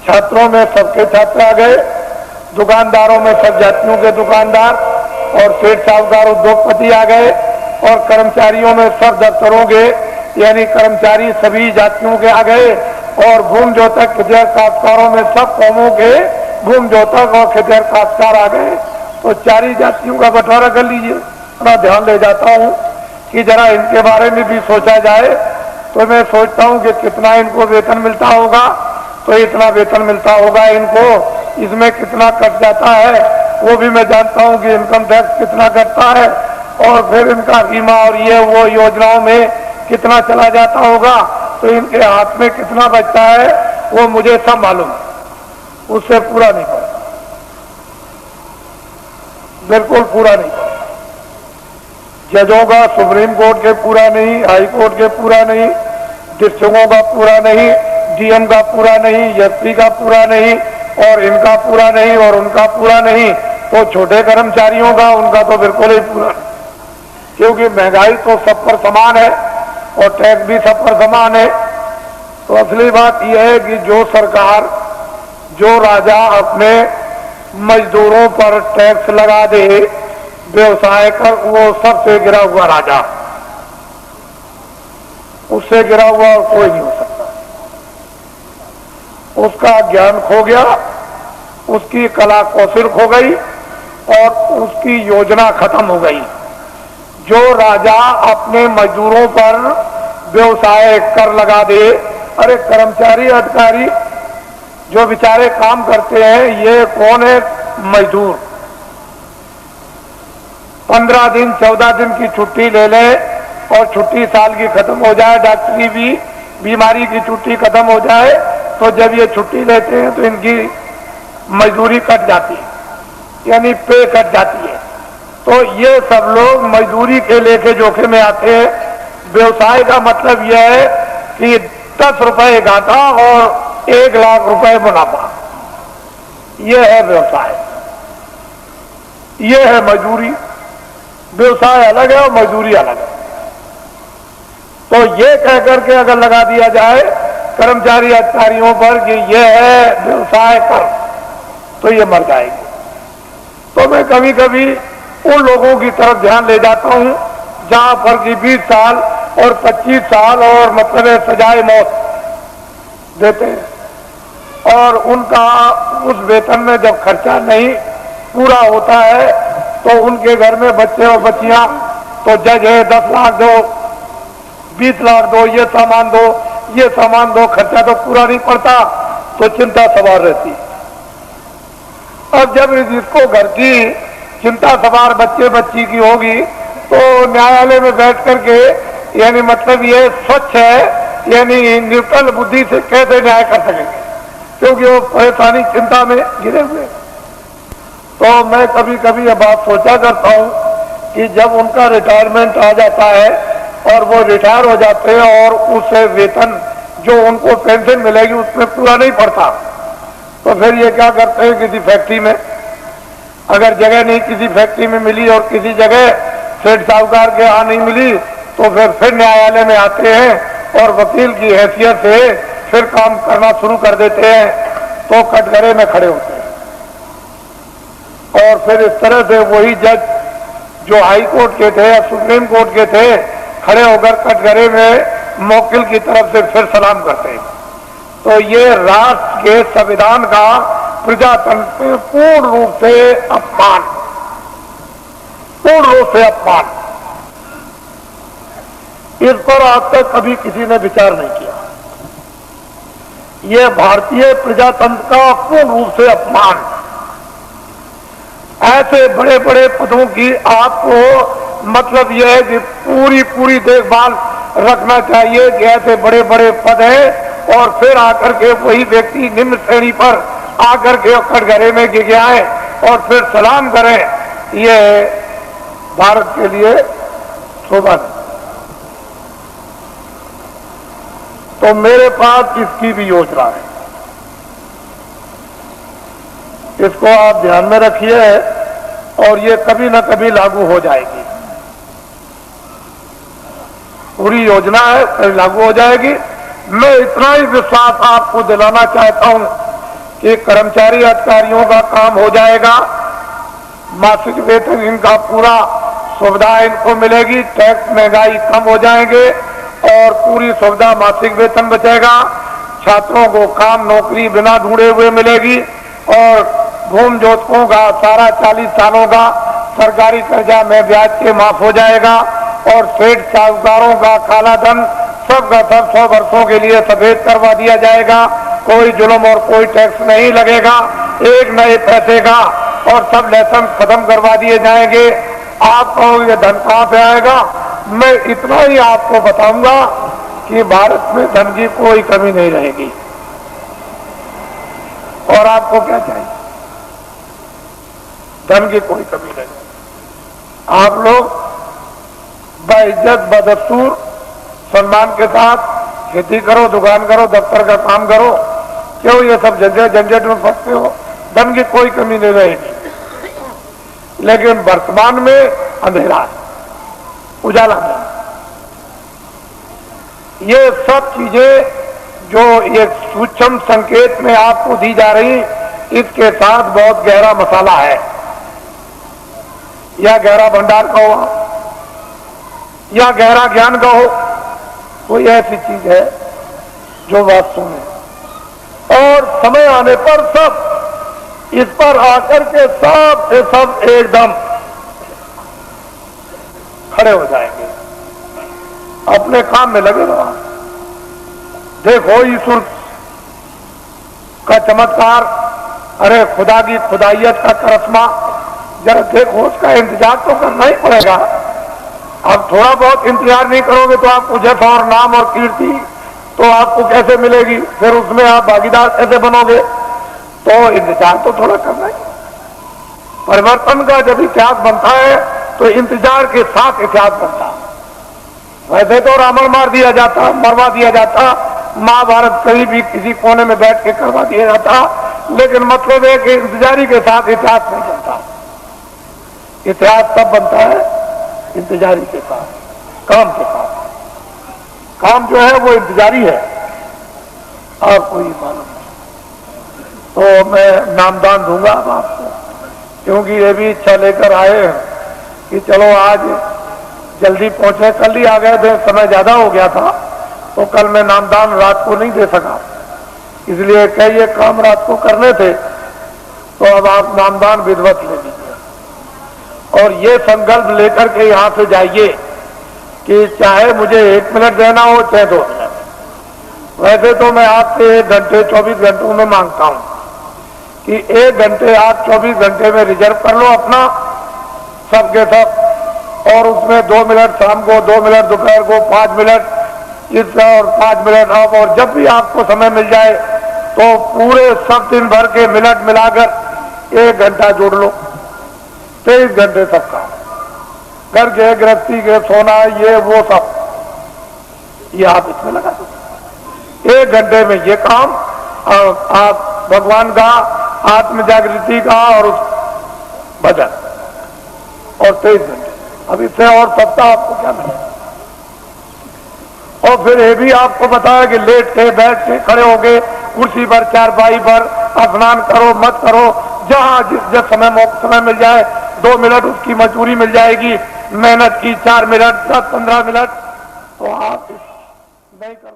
छात्रों में सबके छात्र आ गए, दुकानदारों में सब जातियों के दुकानदार और सेठ साहूकार उद्योगपति आ गए, और कर्मचारियों में सब दफ्तरों के यानी कर्मचारी सभी जातियों के आ गए, और भूमि जोतक खेतिहर काश्तकारों में सब कौमों के भूमि जोतक और खेतिहर काश्तकार आ गए। तो चारी जातियों का बंटवारा कर लीजिए। अपना ध्यान ले जाता हूँ कि जरा इनके बारे में भी सोचा जाए। तो मैं सोचता हूँ कि कितना इनको वेतन मिलता होगा, तो इतना वेतन मिलता होगा इनको, इसमें कितना कट जाता है वो भी मैं जानता हूँ कि इनकम टैक्स कितना कटता है, और फिर इनका बीमा और ये वो योजनाओं में कितना चला जाता होगा, तो इनके हाथ में कितना बचता है वो मुझे सब मालूम है, उससे पूरा नहीं पड़ता, बिल्कुल पूरा नहीं पड़ता। जजों का सुप्रीम कोर्ट के पूरा नहीं, हाई कोर्ट के पूरा नहीं, डिस्ट्रिक्टों का पूरा नहीं, डीएम का पूरा नहीं, एसपी का पूरा नहीं, और इनका पूरा नहीं और उनका पूरा नहीं, तो छोटे कर्मचारियों का उनका तो बिल्कुल ही पूरा नहीं, क्योंकि महंगाई तो सब पर समान है और टैक्स भी सब पर समान है। तो असली बात यह है कि जो सरकार, जो राजा अपने मजदूरों पर टैक्स लगा दे व्यवसाय कर, वो सबसे गिरा हुआ राजा, उससे गिरा हुआ और कोई नहीं हो सकता। उसका ज्ञान खो गया, उसकी कला कौशल खो गई और उसकी योजना खत्म हो गई। जो राजा अपने मजदूरों पर व्यवसाय कर लगा दे, अरे कर्मचारी अधिकारी जो बेचारे काम करते हैं, ये कौन है? मजदूर 15 दिन 14 दिन की छुट्टी ले ले और छुट्टी साल की खत्म हो जाए, डॉक्टरी भी बीमारी की छुट्टी खत्म हो जाए, तो जब ये छुट्टी लेते हैं तो इनकी मजदूरी कट जाती है, यानी पे कट जाती है। तो ये सब लोग मजदूरी के लेके जोखिम में आते हैं। व्यवसाय का मतलब यह है कि 10 रुपए घाटा और 1 लाख रुपए मुनाफा, यह है व्यवसाय, यह है मजदूरी। व्यवसाय अलग है और मजदूरी अलग है। तो ये कहकर के अगर लगा दिया जाए कर्मचारी अधिकारियों पर कि यह है व्यवसाय कर, तो ये मर जाएगी। तो मैं कभी कभी उन लोगों की तरफ ध्यान ले जाता हूं जहां पर कि 20 साल और 25 साल और मतलब सजाए मौत देते हैं, और उनका उस वेतन में जब खर्चा नहीं पूरा होता है तो उनके घर में बच्चे और बच्चियां, तो जज है 10 लाख दो, 20 लाख दो, ये सामान दो, ये सामान दो, खर्चा तो पूरा नहीं पड़ता, तो चिंता सवार रहती। और जब इसको घर की चिंता सवार बच्चे बच्ची की होगी तो न्यायालय में बैठ करके, यानी मतलब ये स्वच्छ है, यानी न्यूट्रल बुद्धि से कैसे न्याय कर सकेंगे, क्योंकि वो परेशानी चिंता में घिरे हुए। तो मैं कभी कभी यह बात सोचा करता हूं कि जब उनका रिटायरमेंट आ जाता है और वो रिटायर हो जाते हैं और उससे वेतन जो उनको पेंशन मिलेगी उसमें पूरा नहीं पड़ता, तो फिर ये क्या करते हैं, किसी फैक्ट्री में, अगर जगह नहीं किसी फैक्ट्री में मिली और किसी जगह सेठ साहूकार के यहाँ नहीं मिली, तो फिर न्यायालय में आते हैं और वकील की हैसियत से फिर काम करना शुरू कर देते हैं, तो कटघरे में खड़े होते हैं। और फिर इस तरह से वही जज जो हाई कोर्ट के थे या सुप्रीम कोर्ट के थे, खड़े होकर कटघरे में मौकिल की तरफ से फिर सलाम करते हैं। तो ये राष्ट्र के संविधान का प्रजातंत्र में पूर्ण रूप से अपमान, पूर्ण रूप से अपमान। इस पर आज तक कभी किसी ने विचार नहीं किया। यह भारतीय प्रजातंत्र का पूर्ण रूप से अपमान। ऐसे बड़े बड़े पदों की आपको मतलब यह है कि पूरी देखभाल रखना चाहिए कि ऐसे बड़े बड़े पद हैं और फिर आकर के वही व्यक्ति निम्न श्रेणी पर आकर के कटघरे में गिर जाए और फिर सलाम करें, ये भारत के लिए शोभा नहीं। तो मेरे पास इसकी भी योजना है, इसको आप ध्यान में रखिए और ये कभी न कभी लागू हो जाएगी। पूरी योजना है, कभी लागू हो जाएगी। मैं इतना ही विश्वास आपको दिलाना चाहता हूं कि कर्मचारी अधिकारियों का काम हो जाएगा, मासिक वेतन इनका पूरा सुविधा इनको मिलेगी, टैक्स महंगाई कम हो जाएंगे और पूरी सुविधा मासिक वेतन बचेगा, छात्रों को काम नौकरी बिना ढूंढे हुए मिलेगी और भूमि जोतकों का सारा 40 सालों का सरकारी कर्जा में ब्याज के माफ हो जाएगा और सेठ साहूकारों का काला धन सबका सब 100 वर्षों के लिए सफेद करवा दिया जाएगा। कोई जुल्म और कोई टैक्स नहीं लगेगा, एक नए पैसे का, और सब लाइसेंस खत्म करवा दिए जाएंगे। आप कहोगे ये धन कहां पे आएगा? मैं इतना ही आपको बताऊंगा कि भारत में धन की कोई कमी नहीं रहेगी। और आपको क्या चाहिए? धन की कोई कमी नहीं। आप लोग बाइज्जत बदस्तूर सम्मान के साथ खेती करो, दुकान करो, दफ्तर का काम करो, क्यों ये सब झंझट में फंसते हो? धन की कोई कमी नहीं रहेगी। लेकिन वर्तमान में अंधेरा है, उजाला नहीं। ये सब चीजें जो एक सूक्ष्म संकेत में आपको दी जा रही, इसके साथ बहुत गहरा मसाला है, या गहरा भंडार कहो या गहरा ज्ञान कहो, कोई ऐसी चीज है जो वास्तव में, और समय आने पर सब इस पर आकर के सब एकदम खड़े हो जाएंगे, अपने काम में लगे रहो। देखो ईश्वर का चमत्कार, अरे खुदा की खुदाइयत का करिश्मा, जरा देखो, उसका इंतजार तो करना ही पड़ेगा। अब थोड़ा बहुत इंतजार नहीं करोगे तो आपको जश और नाम और कीर्ति तो आपको कैसे मिलेगी? फिर उसमें आप भागीदार कैसे बनोगे? तो इंतजार तो थोड़ा करना ही। परिवर्तन का जब इतिहास बनता है तो इंतजार के साथ इतिहास बनता है। वैसे तो रावण मार दिया जाता, मरवा दिया जाता, महाभारत कहीं भी किसी कोने में बैठ के करवा दिया जाता, लेकिन मतलब है कि इंतजारी के साथ इतिहास नहीं बनता। इतिहास तब बनता है इंतजारी के साथ, काम के साथ। काम जो है वो इंतजारी है, आपको ये मालूम है। तो मैं नामदान दूंगा अब आपको, क्योंकि ये भी इच्छा लेकर आए हैं कि चलो आज जल्दी पहुंचे। कल ही आ गए थे, समय ज्यादा हो गया था, तो कल मैं नामदान रात को नहीं दे सका, इसलिए कई ये काम रात को करने थे। तो अब आप नामदान विधिवत ले लीजिए और ये संकल्प लेकर के यहां से जाइए कि चाहे मुझे 1 मिनट देना हो चाहे 2 मिनट। वैसे तो मैं आपसे 1 घंटे 24 घंटों में मांगता हूं कि 1 घंटे आप 24 घंटे में रिजर्व कर लो अपना, सबके सब, और उसमें 2 मिनट शाम को, 2 मिनट दोपहर को, 5 मिनट इस और 5 मिनट अब, और जब भी आपको समय मिल जाए तो पूरे सब दिन भर के मिनट मिलाकर 1 घंटा जोड़ लो। 23 घंटे सबका, घर के, गृहस्थी के, सोना, ये वो सब, ये आप इसमें लगा दो। 1 घंटे में ये काम आप भगवान का, आत्म जागृति का और उस भजन, और 23 घंटे। अब इससे और सप्ताह आपको क्या मिलेगा? और फिर ये भी आपको बताया कि लेट के, बैठ के, खड़े हो गए, कुर्सी पर, चारपाई पर, स्नान करो मत करो, जहां जिस समय मिल जाए 2 मिनट उसकी मजदूरी मिल जाएगी। मेहनत की 4 मिनट, 10-15 मिनट, तो आप नहीं कर